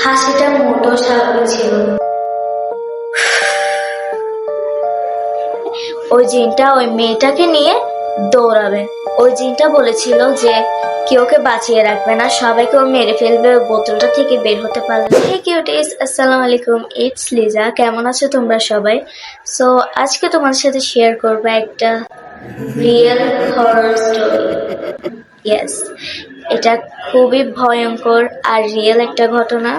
হাসিটা মোটো স্বাভাবিক ছিল না। ওই জিনটা ওই মেয়েটাকে নিয়ে দৌড়াবে। ওই জিনটা বলেছিল যে কেউ ওকে বাঁচিয়ে রাখবে না, সবাইকে ও মেরে ফেলবে ওই বোতলটা থেকে বের হতে পারলে। হে কিউটিস, আসসালামু আলাইকুম, ইটস লিজা। কেমন আছো তোমরা সবাই? সো আজকে তোমাদের সাথে শেয়ার করবো একটা রিয়েল হরর স্টোরি। ইয়েস, এটা খুবই ভয়ঙ্কর আর রিয়েল একটা ঘটনা,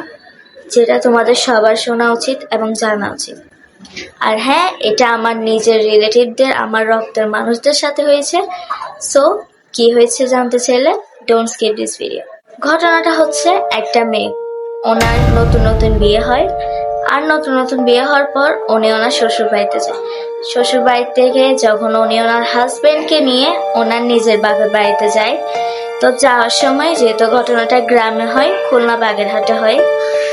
যেটা তোমাদের সবার শোনা উচিত এবং জানা উচিত। আর হ্যাঁ, এটা আমার নিজের রিলেটিভদের, আমার রক্তের মানুষদের সাথে হয়েছে। সো কি হয়েছে জানতে চাইলে ডোন্ট স্কিপ দিস ভিডিও। ঘটনাটা হচ্ছে, একটা মেয়ে, ওনার নতুন নতুন বিয়ে হয়। আর নতুন নতুন বিয়ে হওয়ার পর উনি ওনার শ্বশুর বাড়িতে যায়। শ্বশুর বাড়ি থেকে যখন উনি ওনার হাজবেন্ডকে নিয়ে ওনার নিজের বাপের বাড়িতে যায়, তো যাওয়ার সময়, যেহেতু ঘটনাটা গ্রামে হয়, খুলনা বাগেরহাটে হয়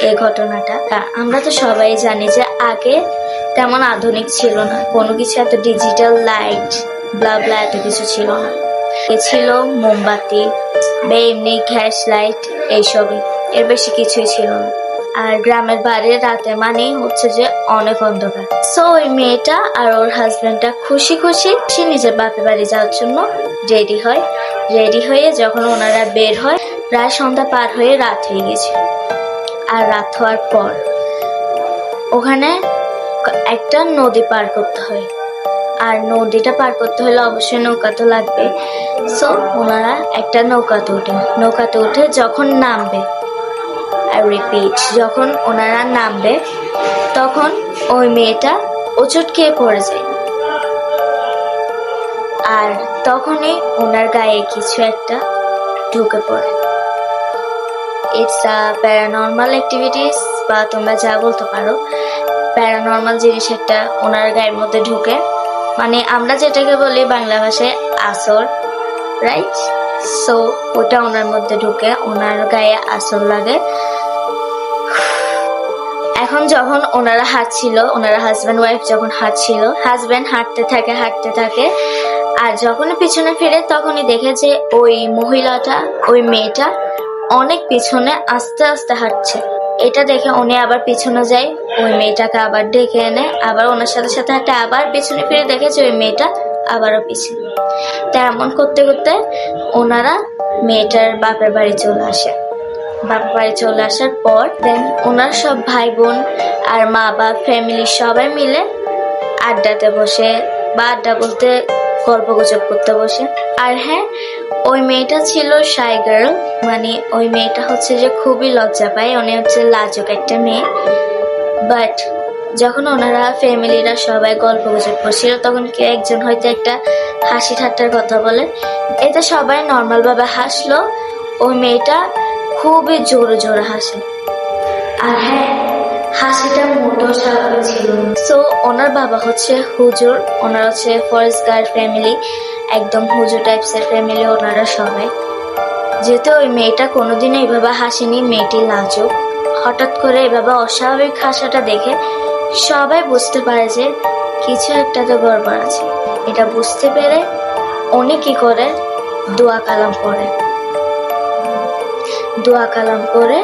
এই ঘটনাটা। আমরা তো সবাই জানি যে আগে তেমন আধুনিক ছিল না কোনো কিছু, এত ডিজিটাল লাইট ব্লা ব্লা এত কিছু ছিল না। এ ছিল মোমবাতি বা এমনি গ্যাস লাইট, এইসবই, এর বেশি কিছুই ছিল না। আর গ্রামের বাড়ির রাতে মানেই হচ্ছে যে অনেক অন্ধকার। সো ওই মেয়েটা আর ওর হাজবেন্ডটা খুশি খুশি সে নিজের বাপের বাড়ি যাওয়ার জন্য রেডি হয়। রেডি হয়ে যখন ওনারা বের হয়, প্রায় সন্ধ্যা পার হয়ে রাত হয়ে গেছে। আর রাত হওয়ার পর ওখানে একটা নদী পার করতে হয়। আর নদীটা পার করতে হলে অবশ্যই নৌকা তো লাগবে। সো ওনারা একটা নৌকাতে উঠে যখন নামবে, আর রিপিট, যখন ওনারা নামবে তখন ওই মেয়েটা উচুট খেয়ে পড়ে যায়। আর তখনই ওনার গায়ে কিছু একটা ঢুকে পড়ে। ইটস আ প্যারানর্মাল অ্যাক্টিভিটিস, বা তোমরা যা বলতে পারো, প্যারানর্মাল জিনিস একটা ওনার গায়ের মধ্যে ঢুকে। মানে আমরা যেটাকে বলি বাংলা ভাষায় আসর, রাইট? সো ওটা ওনার মধ্যে ঢুকে, ওনার গায়ে আসর লাগে। এখন যখন ওনারা হাঁটছিল, ওনারা হাজব্যান্ড ওয়াইফ যখন হাঁটছিল, হাজব্যান্ড হাঁটতে থাকে। আর যখনই পিছনে ফিরে তখনই দেখে যে ওই মহিলাটা, ওই মেয়েটা অনেক পিছনে আস্তে আস্তে হাঁটছে। এটা দেখে উনি আবার পিছনে যায়, ওই মেয়েটাকে আবার ডেকে এনে আবার ওনার সাথে সাথে হাঁটে, আবার পিছনে ফিরে দেখে যে ওই মেয়েটা আবারও পিছনে। তা এমন করতে করতে ওনারা মেয়েটার বাপের বাড়ি চলে আসে। বাপের বাড়ি চলে আসার পর দেন ওনার সব ভাই বোন আর মা বাপ ফ্যামিলি সবাই মিলে আড্ডাতে বসে, বা আড্ডা বলতে গল্প গুজব করতে বসে। আর হ্যাঁ, ওই মেয়েটা ছিল শাই গার্ল, মানে ওই মেয়েটা হচ্ছে যে খুবই লজ্জা পায়, উনি হচ্ছে লাজুক একটা মেয়ে। বাট যখন ওনারা ফ্যামিলিরা সবাই গল্প গুজব করছিল, তখন কেউ একজন হয়তো একটা হাসি ঠাট্টার কথা বলে, এতে সবাই নর্মাল ভাবে হাসলো। ওই মেয়েটা খুবই জোরে জোরে হাসে। আর হ্যাঁ, হাসিটা মোটো স্বাভাবিক ছিল না। সো ওনার বাবা হচ্ছে হুজুর, ওনার হচ্ছে ফরেস্ট গার্ড ফ্যামিলি, একদম হুজুর টাইপসের ফ্যামিলি ওনারা সবাই। যেহেতু ওই মেয়েটা কোনোদিনও এইভাবে হাসেনি, মেয়েটি লাজুক, হঠাৎ করে এভাবে অস্বাভাবিক হাসাটা দেখে সবাই বুঝতে পারে যে কিছু একটা তো গড়বড় আছে। এটা বুঝতে পেরে উনি কি করে, দোয়া কালাম করে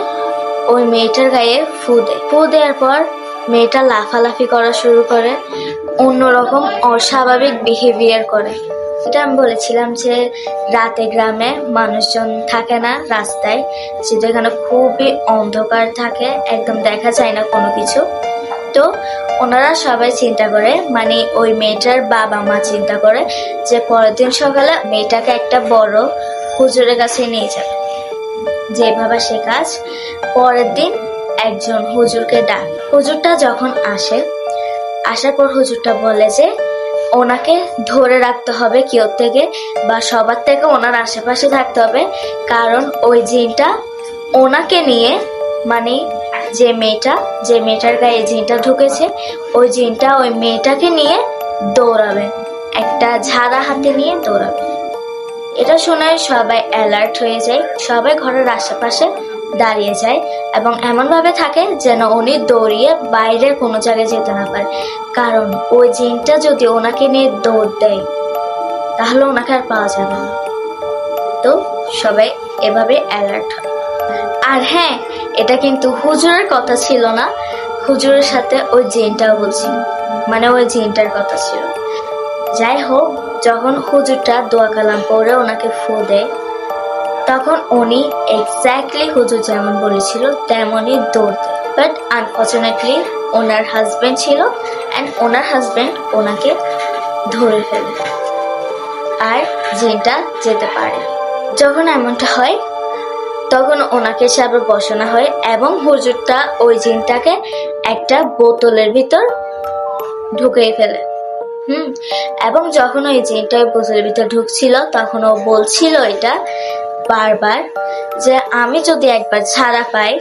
ওই মেয়েটার গায়ে ফু দেওয়ার পর মেয়েটা লাফালাফি করা শুরু করে, অন্যরকম অস্বাভাবিক বিহেভিয়ার করে। এটা আমি বলেছিলাম যে রাতে গ্রামে মানুষজন থাকে না রাস্তায়, যেখানে খুবই অন্ধকার থাকে, একদম দেখা যায় না কোনো কিছু। তো ওনারা সবাই চিন্তা করে, মানে ওই মেয়েটার বাবা মা চিন্তা করে যে পরের দিন সকালে মেয়েটাকে একটা বড় হুজুরের কাছে নিয়ে যাবে। যেভাবে সে কাজ, পরের দিন একজন হুজুরকে ডাক। হুজুরটা যখন আসার পর হুজুরটা বলে যে ওনাকে ধরে রাখতে হবে কেউ থেকে বা সবার থেকে, ওনার আশেপাশে থাকতে হবে, কারণ ওই জিনটা ওনাকে নিয়ে, মানে যে মেয়েটার গায়ে জিনটা ঢুকেছে, ওই জিনটা ওই মেয়েটাকে নিয়ে দৌড়াবে, একটা ঝাড়া হাতে নিয়ে দৌড়াবে। এটা শুনে সবাই অ্যালার্ট হয়ে যায়, সবাই ঘরের আশেপাশে দাঁড়িয়ে যায় এবং এমনভাবে থাকে যেন উনি দৌড়িয়ে বাইরে কোনো জায়গায় যেতে না পারে, কারণ ওই জিনটা যদি ওনাকে নিয়ে দৌড় দেয় তাহলে ওনাকে আর পাওয়া যাবে না। তো সবাই এভাবে অ্যালার্ট হয়। আর হ্যাঁ, এটা কিন্তু হুজুরের কথা ছিল না, হুজুরের সাথে ওই জিনটাও বলছিল, মানে ওই জিনটার কথা ছিল। যাই হোক, যখন হুজুরটা দোয়া কালাম পড়ে ওনাকে ফু দেয়, তখন উনি এক্স্যাক্টলি হুজুর যেমন বলেছিল তেমনই দৌড় দেয়। বাট আনফর্চুনেটলি ওনার হাজবেন্ড ছিল অ্যান্ড ওনার হাজবেন্ড ওনাকে ধরে ফেলে আর জিনটা যেতে পারে। যখন এমনটা হয় তখন ওনাকে সে আবার বসানো হয় এবং হুজুরটা ওই জিনটাকে একটা বোতলের ভিতর ঢুকিয়ে ফেলে। এবং যখন ওই জিনটা ওই বোতলের ভিতর ঢুকছিল তখন ও বলছিল এটা বারবার যে আমি যদি একবার ছাড়া পাই,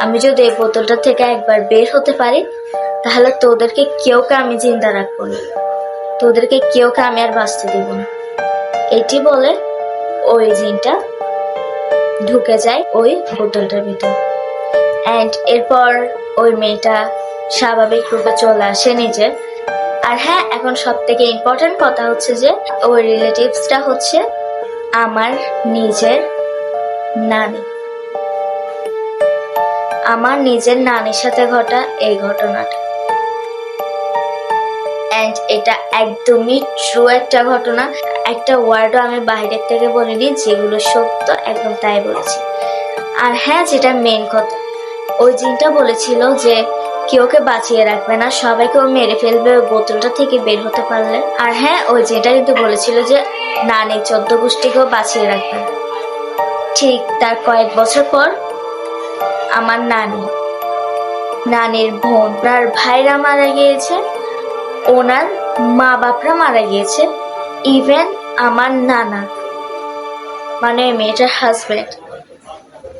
আমি যদি এই বোতলটা থেকে একবার বের হতে পারি, তাহলে তোদেরকে কেউকে আমি জিন্দা রাখবো না, তোদেরকে কেউকে আমি আর বাঁচতে দিব না। এটি বলে ওই জিনটা ঢুকে যায় ওই বোতলটার ভিতর। অ্যান্ড এরপর ওই মেয়েটা স্বাভাবিক রূপে চলে আসে নিজে। আর হ্যাঁ, এখন সব থেকে ইম্পর্টেন্ট কথা হচ্ছে যে ওই রিলেটিভসটা হচ্ছে আমার নিজের নানি, আমার নিজের নানির সাথে ঘটা এই ঘটনাটা। অ্যান্ড এটা একদমই ট্রু একটা ঘটনা, একটা ওয়ার্ডও আমি বাইরের থেকে বলিনি, যেগুলো সত্য একদম তাই বলেছি। আর হ্যাঁ, যেটা মেন কথা, ওই জিনটা বলেছিল যে কেউকে বাঁচিয়ে রাখবে না, সবাইকে ও মেরে ফেলবে ওই বোতলটা থেকে বের হতে পারলে। আর হ্যাঁ, ওই জিনটা কিন্তু বলেছিল যে নানি 14 গোষ্ঠীকেও বাঁচিয়ে রাখবে না। ঠিক তার কয়েক বছর পর আমার নানির বোন আর ভাইরা মারা গিয়েছে, ওনার মা বাপরা মারা গিয়েছে, ইভেন আমার নানা মানে মেয়েটার হাজবেন্ড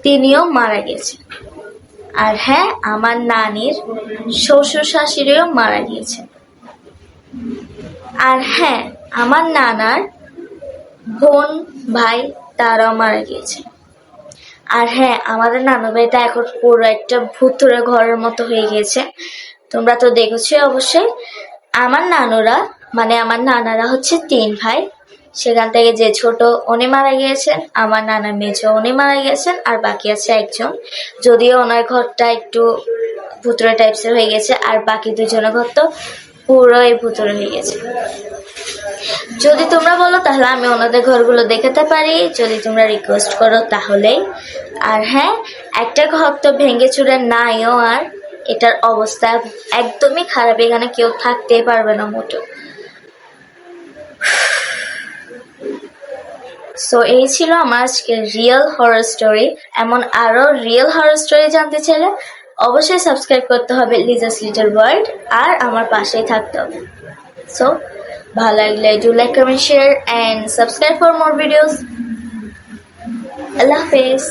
তিনিও মারা গেছে। আর হ্যাঁ, আমার নানির শ্বশুর শাশুড়িও মারা গিয়েছে। আর হ্যাঁ, আমার নানার বোন ভাই তারাও মারা গিয়েছে। আর হ্যাঁ, আমাদের নানু বাড়িটা এখন পুরো একটা ভুতুরে ঘরের মতো হয়ে গিয়েছে, তোমরা তো দেখেছো অবশ্যই। আমার নানারা হচ্ছে 3 ভাই, সেখান থেকে যে ছোট উনি মারা গিয়েছেন, আমার নানা মেজো উনি মারা গেছেন, আর বাকি আছে একজন, যদিও ওনার ঘরটা একটু ভুতুরে টাইপসের হয়ে গেছে, আর বাকি 2 জনের ঘর তো পুরোই ভুতুরে হয়ে গেছে। যদি তোমরা বলো তাহলে আমি ওনাদের ঘরগুলো দেখাতে পারি, যদি তোমরা রিকোয়েস্ট করো তাহলেই। আর হ্যাঁ, একটা ঘর তো ভেঙে চুরে নাইও, আর এটার অবস্থা একদমই খারাপ, এখানে কেউ থাকতেই পারবে না মোটেও। সো এই ছিল আমার আজকে রিয়েল হরর স্টোরি। এমন আরো রিয়েল হরর স্টোরি জানতে চাইলে অবশ্যই সাবস্ক্রাইব করতে হবে লিজাস লিটল ওয়ার্ল্ড, আর আমার পাশেই থাকতে হবে। সো ভালো লাগলে do like, comment, share and subscribe for more videos. আল্লাহ হাফেজ।